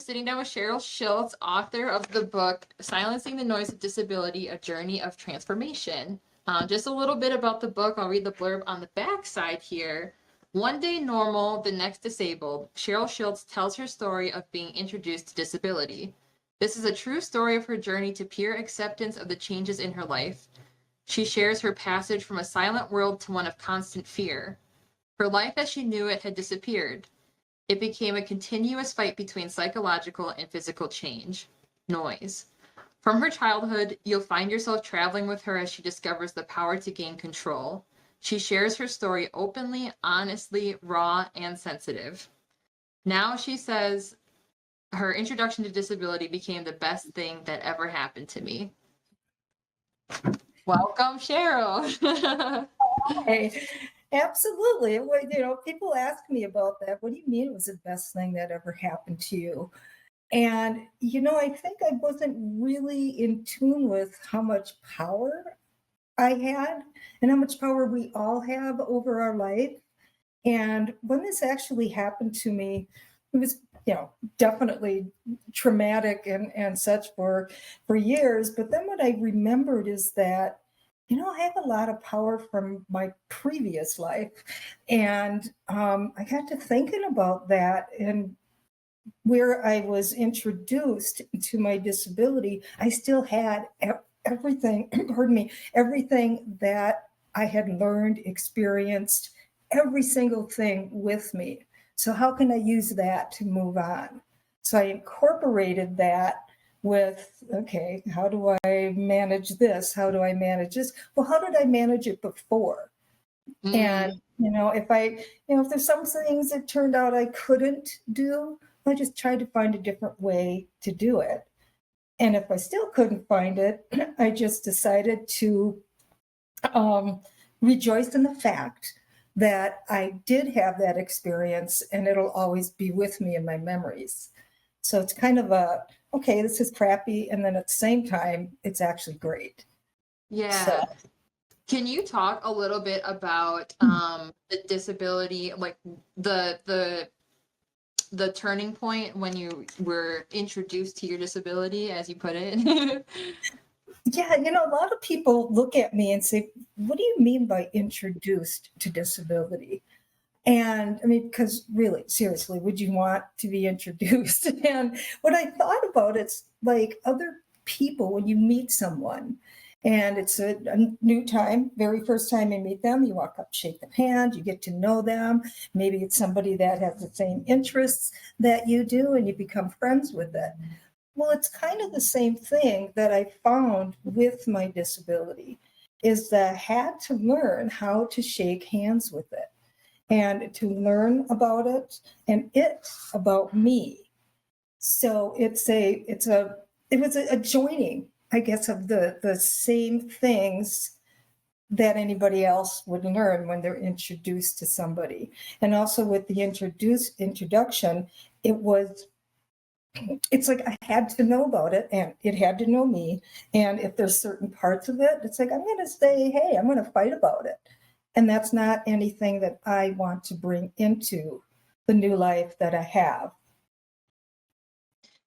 sitting down with Cheryl Schiltz, author of the book Silencing the Noise of Disability, A Journey of Transformation. Just a little bit about the book. I'll read the blurb on the back side here. One day normal, the next disabled. Cheryl Schiltz tells her story of being introduced to disability. This is a true story of her journey to peer acceptance of the changes in her life. She shares her passage from a silent world to one of constant fear. Her life as she knew it had disappeared. It became a continuous fight between psychological and physical change. Noise. From her childhood, you'll find yourself traveling with her as she discovers the power to gain control. She shares her story openly, honestly, raw, and sensitive. Now she says her introduction to disability became the best thing that ever happened to me. Welcome, Cheryl. Hey, absolutely. Well, people ask me about that. What do you mean it was the best thing that ever happened to you? And, I think I wasn't really in tune with how much power I had and how much power we all have over our life. And when this actually happened to me, it was, definitely traumatic and such for years. But then what I remembered is that, I have a lot of power from my previous life. And I got to thinking about that and where I was introduced to my disability, I still had everything, pardon me, everything that I had learned, experienced, every single thing with me. So how can I use that to move on? So I incorporated that with, okay, how do I manage this? How do I manage this? Well, how did I manage it before? And, if there's some things that turned out I couldn't do, I just tried to find a different way to do it. And if I still couldn't find it, I just decided to rejoice in the fact that I did have that experience and it'll always be with me in my memories. So it's kind of okay, this is crappy. And then at the same time, it's actually great. Yeah. So, can you talk a little bit about the disability, like the turning point when you were introduced to your disability, as you put it? yeah, a lot of people look at me and say, what do you mean by introduced to disability? And I mean, because really, seriously, would you want to be introduced? And what I thought about it's like other people when you meet someone and it's a new time, very first time you meet them, you walk up, shake their hand, you get to know them. Maybe it's somebody that has the same interests that you do and you become friends with it. Well, it's kind of the same thing that I found with my disability is that I had to learn how to shake hands with it and to learn about it and it about me. So it was a joining, I guess, of the same things that anybody else would learn when they're introduced to somebody. And also with the introduction, it's like I had to know about it and it had to know me. And if there's certain parts of it, it's like I'm going to say, hey, I'm going to fight about it. And that's not anything that I want to bring into the new life that I have.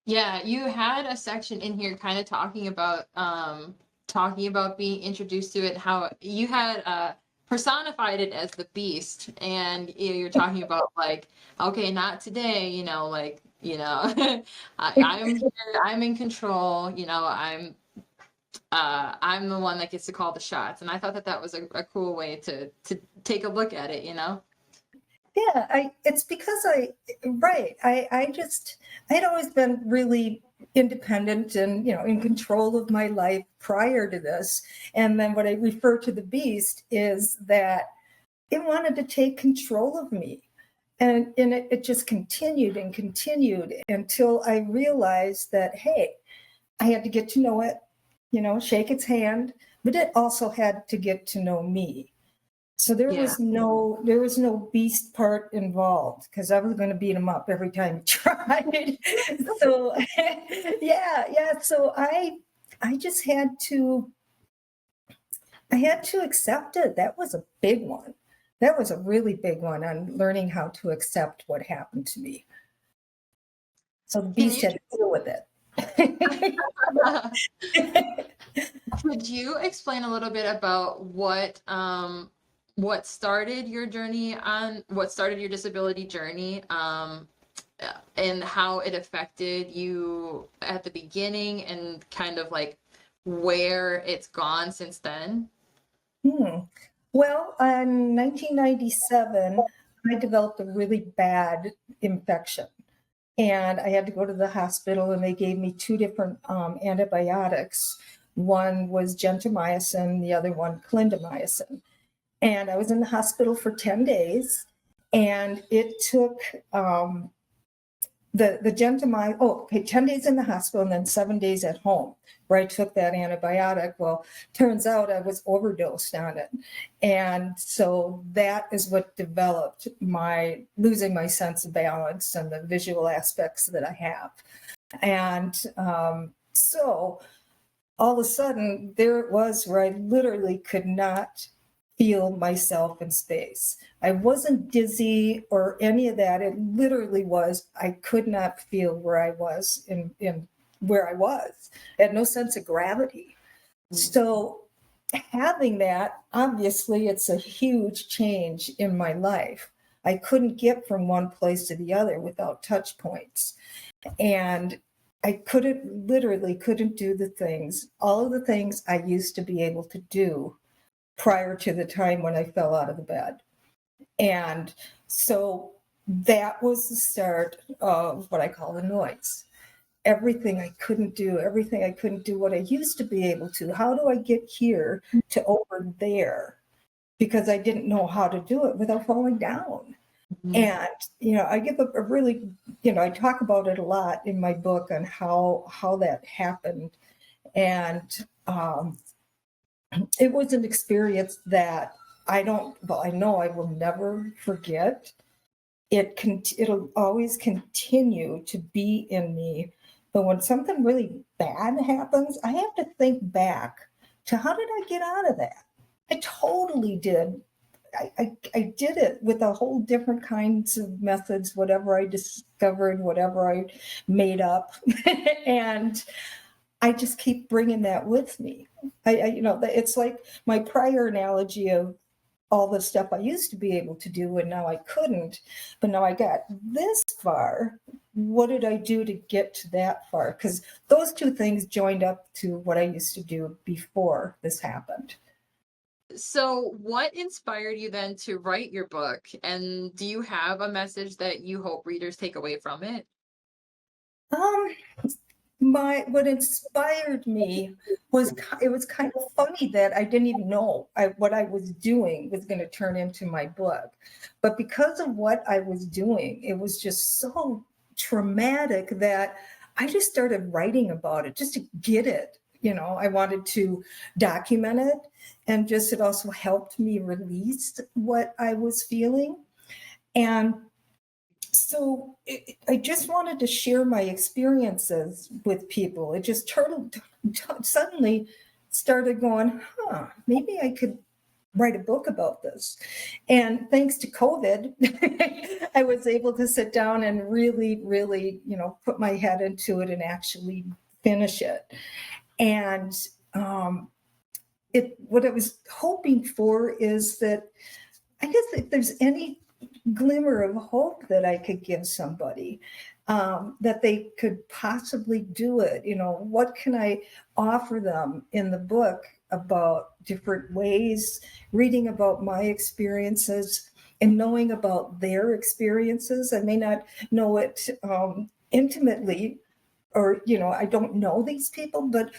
Yeah, you had a section in here kind of talking about being introduced to it, how you had personified it as the beast, and you're talking about like, okay, not today, I'm here, I'm in control, I'm the one that gets to call the shots, and I thought that was a cool way to take a look at it, Yeah, it's because I had always been really independent and, in control of my life prior to this. And then what I refer to the beast is that it wanted to take control of me. And it just continued and continued until I realized that, hey, I had to get to know it, shake its hand, but it also had to get to know me. So there was no beast part involved because I was going to beat him up every time he tried. So yeah. So I just had to accept it. That was a big one. That was a really big one on learning how to accept what happened to me. So the Can beast you had to deal with it. could you explain a little bit about what started your journey on what started your disability journey and how it affected you at the beginning and kind of like where it's gone since then? Hmm. Well, in 1997, I developed a really bad infection. And I had to go to the hospital, and they gave me two different antibiotics. One was gentamicin, the other one clindamycin. And I was in the hospital for 10 days. And it took the gentamicin, okay, 10 days in the hospital and then 7 days at home where I took that antibiotic. Well, turns out I was overdosed on it. And so that is what developed my losing my sense of balance and the visual aspects that I have. And so all of a sudden, there it was where I literally could not feel myself in space. I wasn't dizzy or any of that. It literally was, I could not feel where I was in where I was. I had no sense of gravity. So having that, obviously, it's a huge change in my life. I couldn't get from one place to the other without touch points. And I literally couldn't do all of the things I used to be able to do prior to the time when I fell out of the bed. And so that was the start of what I call the noise. Everything I couldn't do, what I used to be able to. How do I get here to over there? Because I didn't know how to do it without falling down. Mhm. And, I give a really, I talk about it a lot in my book on how that happened. And it was an experience that I know I will never forget. It'll always continue to be in me. But when something really bad happens, I have to think back to how did I get out of that? I totally did. I did it with a whole different kinds of methods, whatever I discovered, whatever I made up. And I just keep bringing that with me. It's like my prior analogy of all the stuff I used to be able to do and now I couldn't, but now I got this far. What did I do to get to that far? Because those two things joined up to what I used to do before this happened. So, what inspired you then to write your book? And do you have a message that you hope readers take away from it? Um, what inspired me was it was kind of funny that I didn't even know what I was doing was going to turn into my book, but because of what I was doing, it was just so traumatic that I just started writing about it just to get it. I wanted to document it, and just it also helped me release what I was feeling. And so I just wanted to share my experiences with people. It just suddenly started going, maybe I could write a book about this. And thanks to COVID, I was able to sit down and really, really, put my head into it and actually finish it. And what I was hoping for is that I guess if there's any glimmer of hope that I could give somebody, that they could possibly do it. What can I offer them in the book about different ways, reading about my experiences and knowing about their experiences. I may not know it intimately, or, I don't know these people, but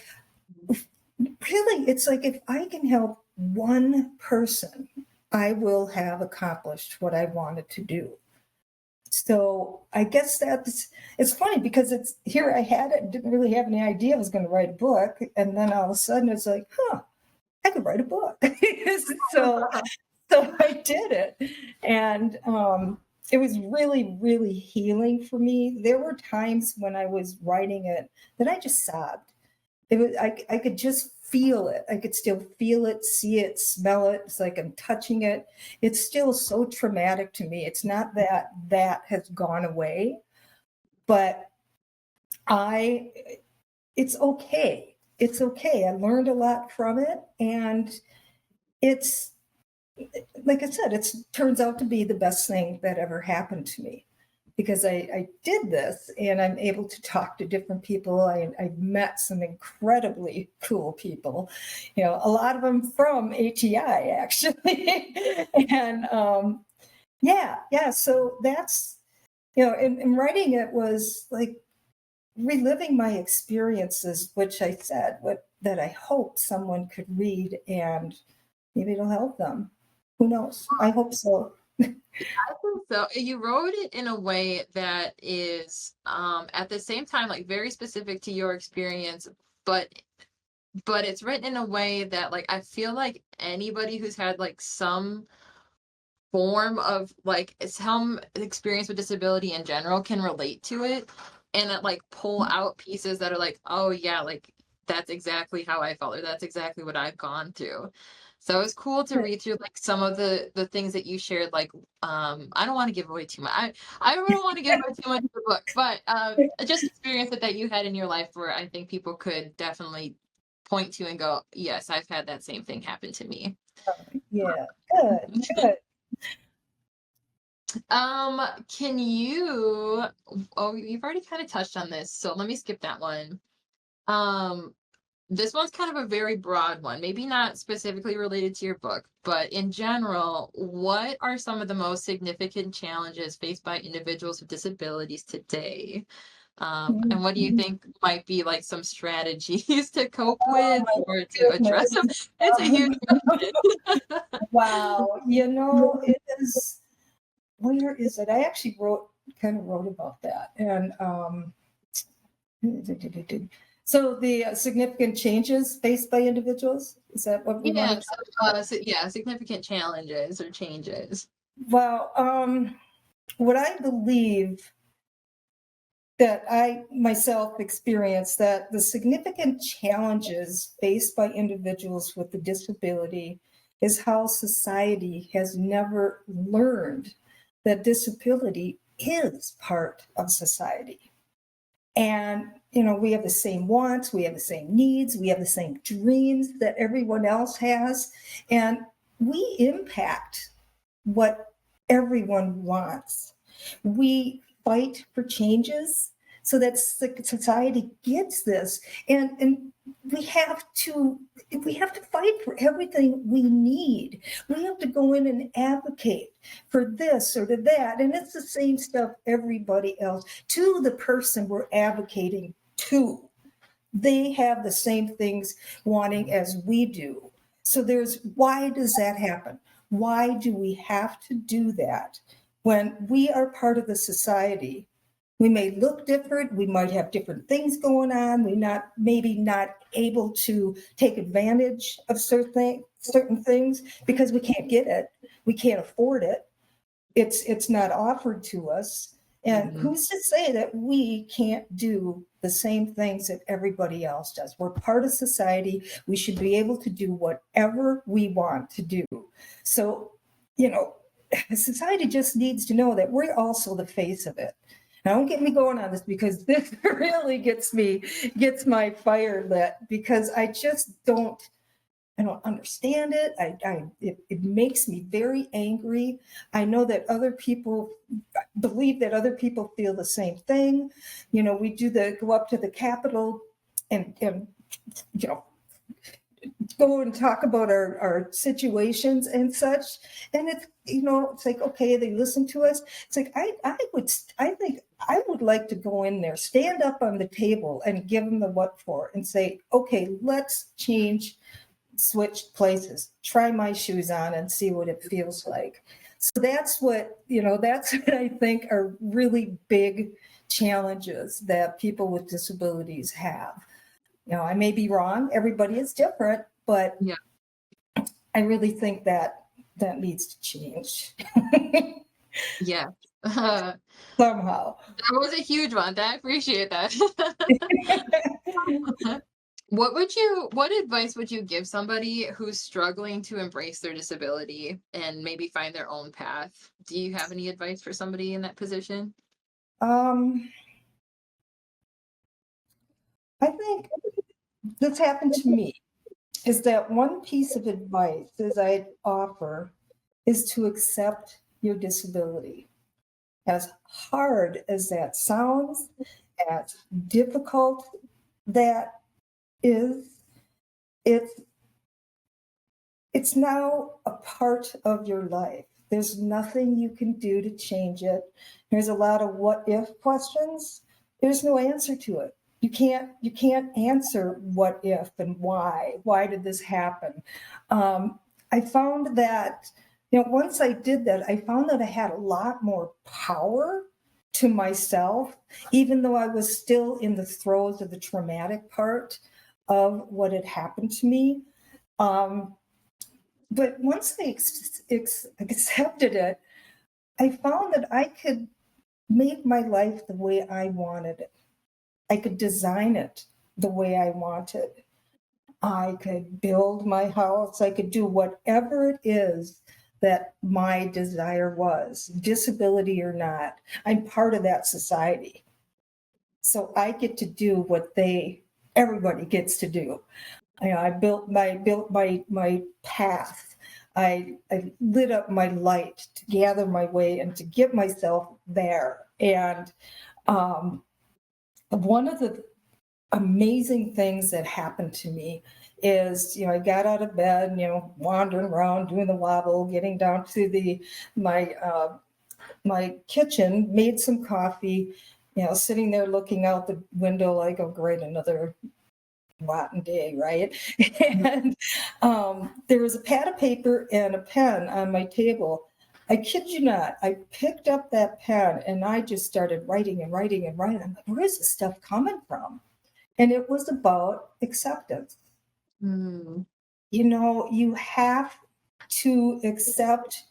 really, it's like if I can help one person, I will have accomplished what I wanted to do. So I guess it's funny because it's here I had it, didn't really have any idea I was going to write a book. And then all of a sudden it's like, I could write a book. so so I did it. And it was really, really healing for me. There were times when I was writing it that I just sobbed. I could just feel it. I could still feel it, see it, smell it. It's like I'm touching it. It's still so traumatic to me. It's not that has gone away, but I it's okay. It's okay. I learned a lot from it, and it's like I said, it turns out to be the best thing that ever happened to me because I did this and I'm able to talk to different people. I've met some incredibly cool people, a lot of them from ATI actually. And yeah. So that's, and writing it was like reliving my experiences, which I said, that I hope someone could read and maybe it'll help them. Who knows? I hope so. I think so. You wrote it in a way that is at the same time like very specific to your experience, but it's written in a way that like I feel like anybody who's had like some form of like some experience with disability in general can relate to it and like pull out pieces that are like, oh yeah, like that's exactly how I felt or that's exactly what I've gone through. So it's cool to read through like some of the things that you shared. Like, I don't want to give away too much. I don't want to give away too much of the book, but just experience that you had in your life where I think people could definitely point to and go, yes, I've had that same thing happen to me. Yeah, good, good. Can you, oh, you've already kind of touched on this, so let me skip that one. Um, this one's kind of a very broad one, maybe not specifically related to your book, but in general, what are some of the most significant challenges faced by individuals with disabilities today? And what do you Mhm. think might be like some strategies to cope Oh with my or to address them? goodness. It's a huge question. Wow. It is, where is it? I actually kind of wrote about that. And so the significant changes faced by individuals, is that what we want to Yeah, talk about? so yeah, significant challenges or changes. Well, what I believe that I myself experienced, that the significant challenges faced by individuals with a disability is how society has never learned that disability is part of society. And, we have the same wants, we have the same needs, we have the same dreams that everyone else has. And we impact what everyone wants. We fight for changes so that society gets this. And we have to fight for everything we need. We have to go in and advocate for this or to that. And it's the same stuff everybody else, to the person we're advocating to. They have the same things wanting as we do. So why does that happen? Why do we have to do that when we are part of the society? We may look different, we might have different things going on, maybe not able to take advantage of certain things because we can't get it, we can't afford it, it's not offered to us. And Mhm. who's to say that we can't do the same things that everybody else does? We're part of society. We should be able to do whatever we want to do. So, you know, society just needs to know that we're also the face of it. Now, don't get me going on this because this really gets my fire lit because I don't understand it. It makes me very angry. I know that other people believe that other people feel the same thing. We go up to the Capitol and you know, go and talk about our situations and such. And it's like, okay, they listen to us. It's like, I think I would like to go in there, stand up on the table and give them the what for and say, okay, let's switch places, try my shoes on and see what it feels like. So that's what I think are really big challenges that people with disabilities have. I may be wrong, everybody is different, but Yeah. I really think that that needs to change Yeah. somehow. That was a huge one. I appreciate that. What advice would you give somebody who's struggling to embrace their disability and maybe find their own path? Do you have any advice for somebody in that position? um, I think this happened to me is that one piece of advice as I offer is to accept your disability. As hard as that sounds, as difficult that is, it's it's now a part of your life. There's nothing you can do to change it. There's a lot of what if questions. There's no answer to it. You can't answer what if and why. Why did this happen? I found that once I did that, I found that I had a lot more power to myself, even though I was still in the throes of the traumatic part of what had happened to me. Um, but once I accepted it, I found that I could make my life the way I wanted it. I could design it the way I wanted. I could build my house. I could do whatever it is that my desire was, disability or not. I'm part of that society. So I get to do what everybody gets to do. I built my path. I lit up my light to gather my way and to get myself there. And one of the amazing things that happened to me is, I got out of bed, wandering around, doing the wobble, getting down to my kitchen, made some coffee, sitting there looking out the window like, oh, great, another rotten day, right? And there was a pad of paper and a pen on my table. I kid you not, I picked up that pen and I just started writing and writing and writing. I'm like, where is this stuff coming from? And it was about acceptance. Mm. You have to accept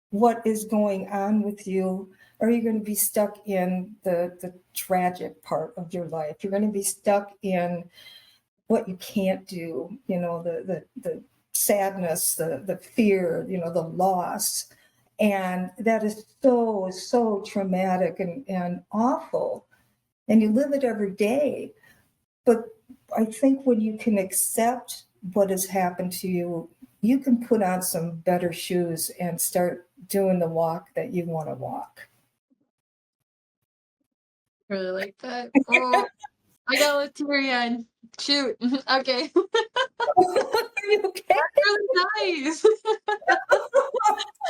what is going on with you, or you're going to be stuck in the tragic part of your life. You're going to be stuck in what you can't do, the sadness, the fear, the loss. And that is so, so traumatic and awful. And you live it every day. But I think when you can accept what has happened to you, you can put on some better shoes and start doing the walk that you want to walk. Really like that. Oh, I got a little teary-eyed. Shoot. Okay. Are you okay? Really nice.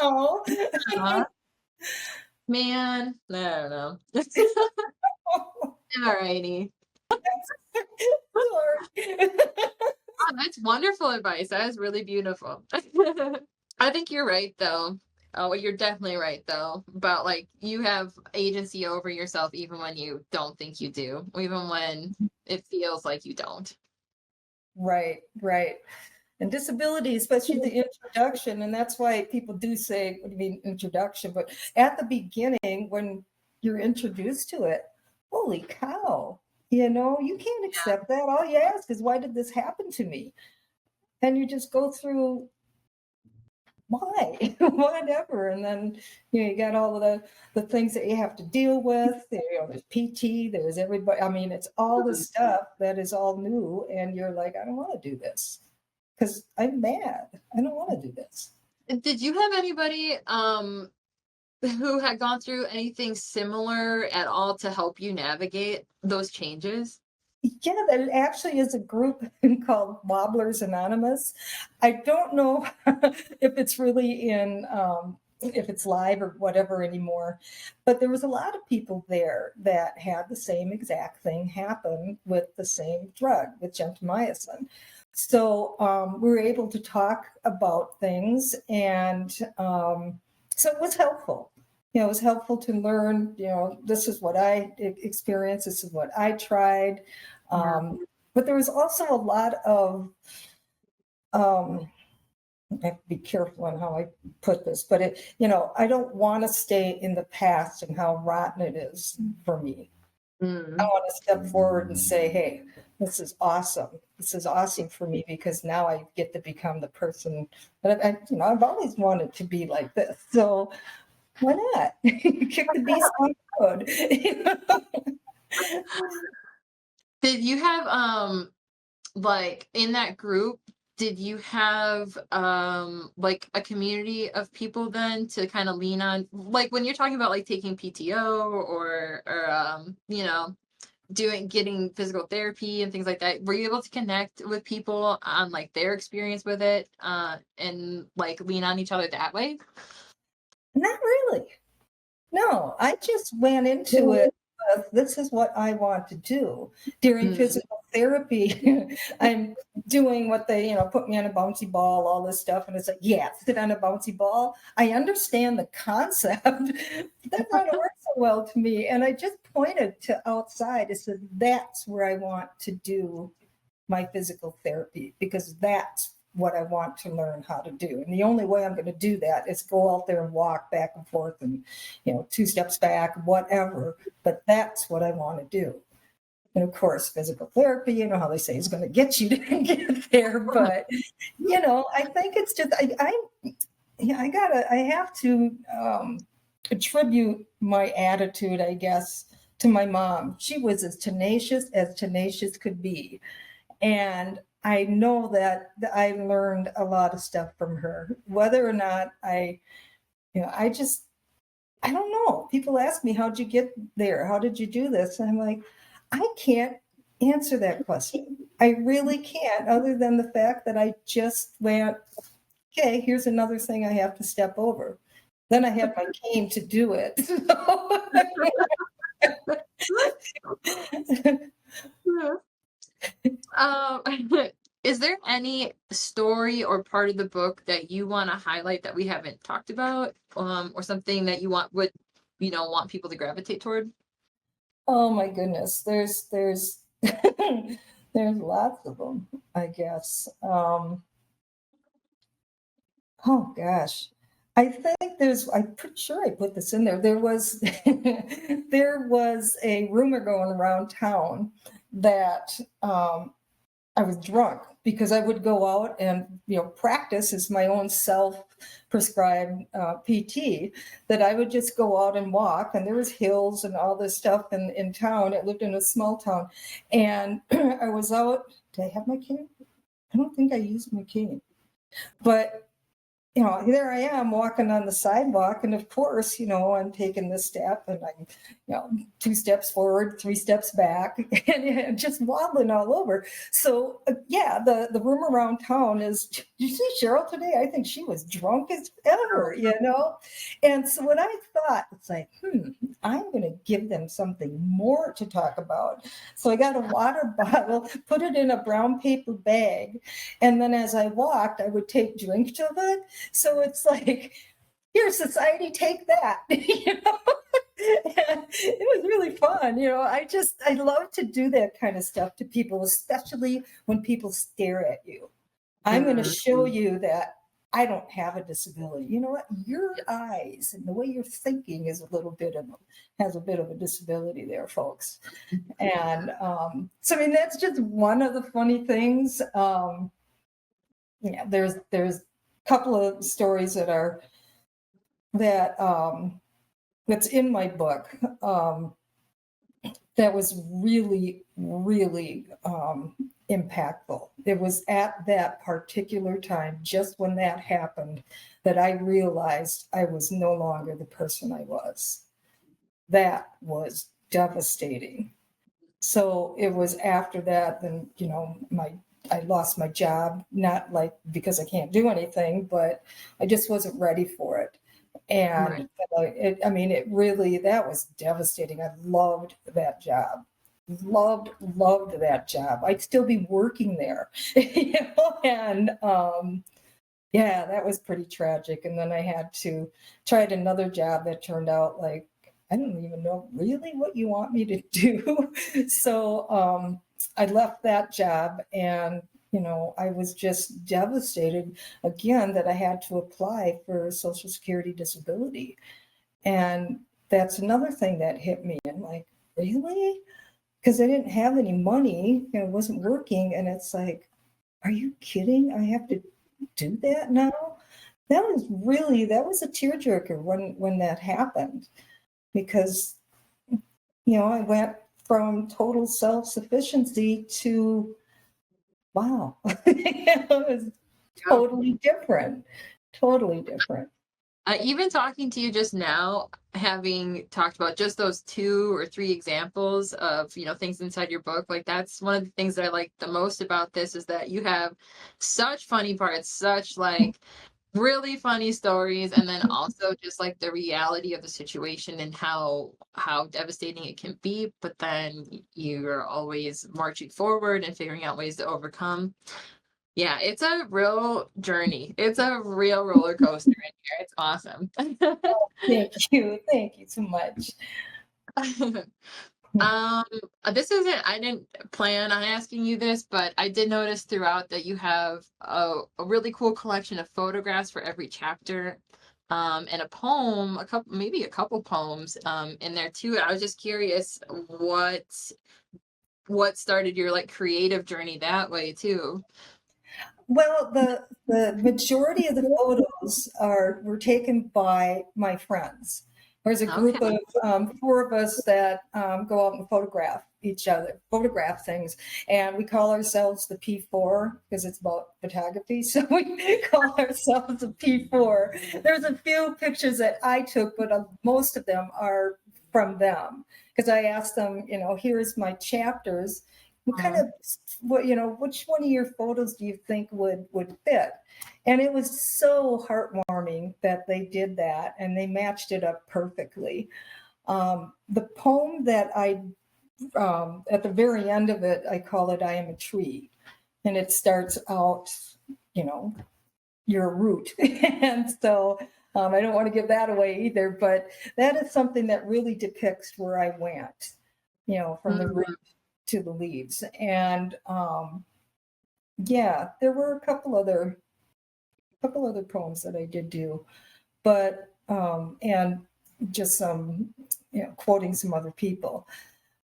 Oh. Aw, man, I don't know. Alrighty. Sorry. Oh, that's wonderful advice. That is really beautiful. I think you're right though. Oh, well, you're definitely right though about like you have agency over yourself even when you don't think you do, even when it feels like you don't. Right, right. And disability, especially the introduction, and that's why people do say, what do you mean introduction? But at the beginning, when you're introduced to it, holy cow, you can't accept that. All you ask is, why did this happen to me? And you just go through why, whatever. And then, you got all of the things that you have to deal with. There's PT, there's everybody. I mean, it's all the stuff that is all new. And you're like, I don't want to do this because I'm mad. I don't want to do this. Did you have anybody who had gone through anything similar at all to help you navigate those changes? Yeah, there actually is a group called Wobblers Anonymous. I don't know if it's really if it's live or whatever anymore, but there was a lot of people there that had the same exact thing happen with the same drug, with gentamicin. So we were able to talk about things, and so it was helpful. It was helpful to learn, this is what I experienced, this is what I tried. But there was also a lot of, I have to be careful on how I put this, but I don't want to stay in the past and how rotten it is for me. I want to step forward and say, hey, this is awesome. This is awesome for me because now I get to become the person that I've always wanted to be like this. So why not? Kick the beast on the road. Did you have like in that group, did you have like a community of people then to kind of lean on, like when you're talking about like taking PTO or you know, getting physical therapy and things like that, were you able to connect with people on like their experience with it and like lean on each other that way? Not really. No, I just went into it with, this is what I want to do. During Mm. physical therapy, I'm doing what they, put me on a bouncy ball, all this stuff. And it's like, yeah, sit on a bouncy ball. I understand the concept. That's not work so well to me. And I just pointed to outside. I said, that's where I want to do my physical therapy, because that's what I want to learn how to do. And the only way I'm going to do that is go out there and walk back and forth and, 2 steps back, whatever. But that's what I want to do. And of course, physical therapy, you know how they say, is going to get you to get there. But, I think it's just, I have to attribute my attitude, I guess, to my mom. She was as tenacious could be. And I know that I learned a lot of stuff from her. Whether or not I don't know. People ask me, how'd you get there? How did you do this? And I'm like, I can't answer that question. I really can't, other than the fact that I just went, okay, here's another thing I have to step over. Then I had my cane to do it. Yeah. Um, is there any story or part of the book that you want to highlight that we haven't talked about, or something that you want people to gravitate toward? Oh my goodness, there's there's lots of them, I guess. Oh gosh, I think I'm pretty sure I put this in there. There was there was a rumor going around town that I was drunk, because I would go out and practice as my own self-prescribed PT. That I would just go out and walk, and there was hills and all this stuff in town. I lived in a small town, and I was out. Did I have my cane? I don't think I used my cane, but there I am walking on the sidewalk, and of course, I'm taking this step, and I'm, 2 steps forward, 3 steps back, and just wobbling all over. So yeah, the rumor around town is, you see Cheryl today? I think she was drunk as ever. And so what I thought, it's like, I'm going to give them something more to talk about. So I got a water bottle, put it in a brown paper bag, and then as I walked, I would take drinks of it. So it's like, here, society, take that. It was really fun. I love to do that kind of stuff to people, especially when people stare at you. I'm going to show you that I don't have a disability. You know what? Your eyes and the way you're thinking has a bit of a disability there, folks. And so, I mean, that's just one of the funny things. There's a couple of stories that's in my book, that was really, really impactful. It was at that particular time, just when that happened, that I realized I was no longer the person I was. That was devastating. So it was after that, then, I lost my job, not like because I can't do anything, but I just wasn't ready for it. And it really, that was devastating. I loved that job. Loved that job. I'd still be working there, and yeah, that was pretty tragic. And then I had to try another job that turned out like, I don't even know really what you want me to do. So I left that job, and I was just devastated again that I had to apply for Social Security disability. And that's another thing that hit me. I'm like, really? Because I didn't have any money, wasn't working. And it's like, are you kidding? I have to do that now? That was a tearjerker when that happened, because I went from total self-sufficiency to, wow, it was totally different, totally different. Even talking to you just now, having talked about just those 2 or 3 examples of, things inside your book, like that's one of the things that I like the most about this is that you have such funny parts, such like really funny stories, and then also just like the reality of the situation and how devastating it can be, but then you're always marching forward and figuring out ways to overcome. Yeah, it's a real journey. It's a real roller coaster in here. It's awesome. Thank you so much. Um, this isn't, I didn't plan on asking you this, but I did notice throughout that you have a really cool collection of photographs for every chapter, and a poem, maybe a couple poems, in there too. I was just curious what started your like creative journey that way too. Well, the majority of the photos were taken by my friends. There's a Okay. group of 4 of us that go out and photograph each other, photograph things, and we call ourselves the P4 because it's about photography. So we call ourselves the P4. There's a few pictures that I took, but most of them are from them because I asked them, here's my chapters. What kind of which one of your photos do you think would fit? And it was so heartwarming that they did that and they matched it up perfectly. The poem that at the very end of it, I call it I Am a Tree. And it starts out, you know, you're a root. And so I don't want to give that away either, but that is something that really depicts where I went, from the root to the leaves. And yeah, there were a couple other poems that I did do, but and just some, quoting some other people.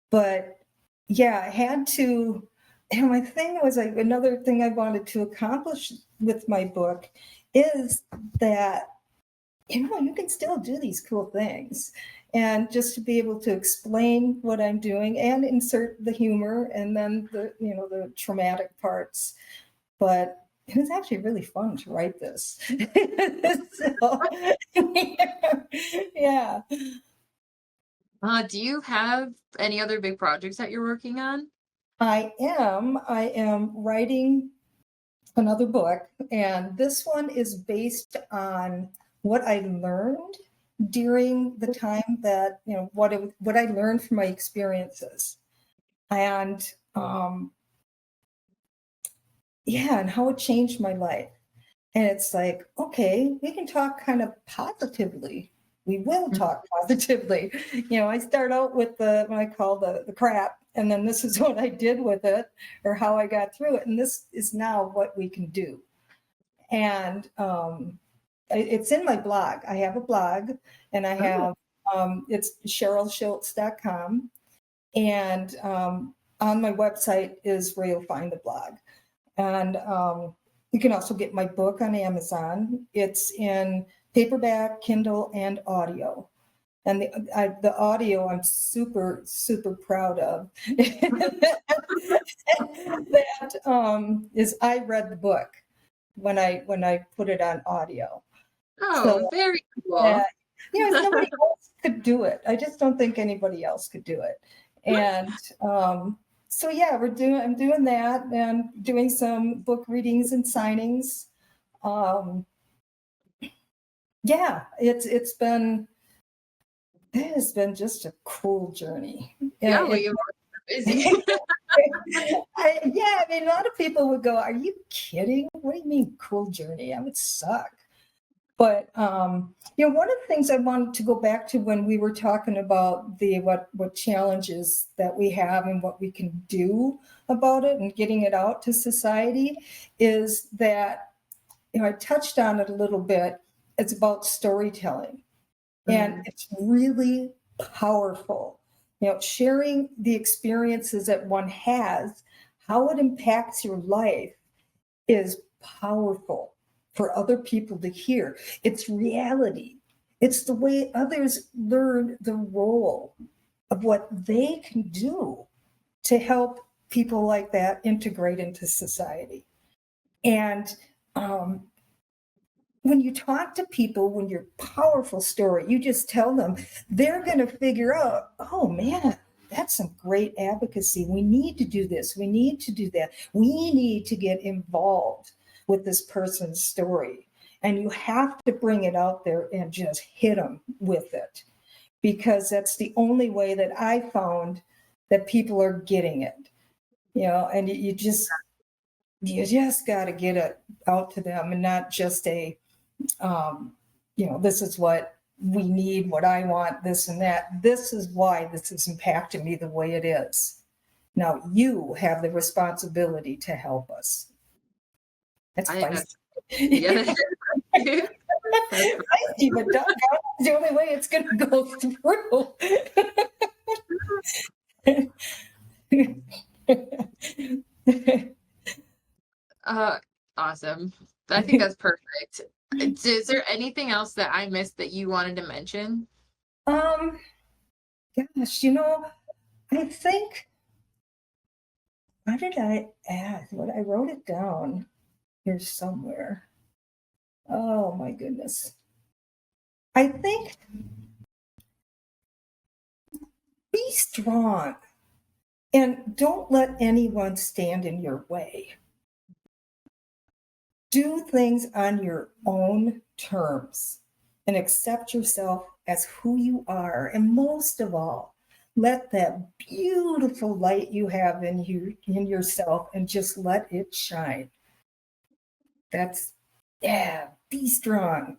But yeah, I had to. And my thing was like another thing I wanted to accomplish with my book is that you can still do these cool things, and just to be able to explain what I'm doing and insert the humor and then the traumatic parts. But it was actually really fun to write this. So, yeah. Do you have any other big projects that you're working on? I am writing another book, and this one is based on what I learned during the time that what I learned from my experiences, and yeah, and how it changed my life. And it's like, okay, we can talk kind of positively. We will talk positively. I start out with what I call the crap, and then this is what I did with it or how I got through it. And this is now what we can do. And it's in my blog. I have a blog, and I Oh, have it's CherylSchiltz.com. And on my website is where you'll find the blog. And you can also get my book on Amazon. It's in paperback, Kindle, and audio. And the audio I'm super, super proud of. That is I read the book when I put it on audio. So oh, very yeah, cool. nobody else could do it. I just don't think anybody else could do it. And so yeah, I'm doing that and doing some book readings and signings. Um, yeah, it has been just a cool journey. Yeah, well, It, you're busy. yeah, I mean, a lot of people would go, "Are you kidding? What do you mean, cool journey? That would suck." But one of the things I wanted to go back to when we were talking about the what challenges that we have and what we can do about it and getting it out to society is that I touched on it a little bit. It's about storytelling, and Mm, it's really powerful. Sharing the experiences that one has, how it impacts your life is powerful for other people to hear. It's reality. It's the way others learn the role. of what they can do to help people like that integrate into society. And when you talk to people, when you're powerful story, you just tell them, they're going to figure out, oh man, that's some great advocacy. We need to do this. We need to do that. We need to get involved with this person's story. And you have to bring it out there and just hit them with it, because that's the only way that I found that people are getting it, and you just got to get it out to them, and not just this is what we need, what I want, this and that. This is why this has impacted me the way it is. Now you have the responsibility to help us. That's feisty. Yeah. Feisty, but that's the only way it's going to go through. Awesome. I think that's perfect. Is there anything else that I missed that you wanted to mention? Gosh, I think, what did I add? What I wrote it down here somewhere. Oh my goodness. I think be strong and don't let anyone stand in your way. Do things on your own terms and accept yourself as who you are. And most of all, let that beautiful light you have in yourself and just let it shine. Be strong.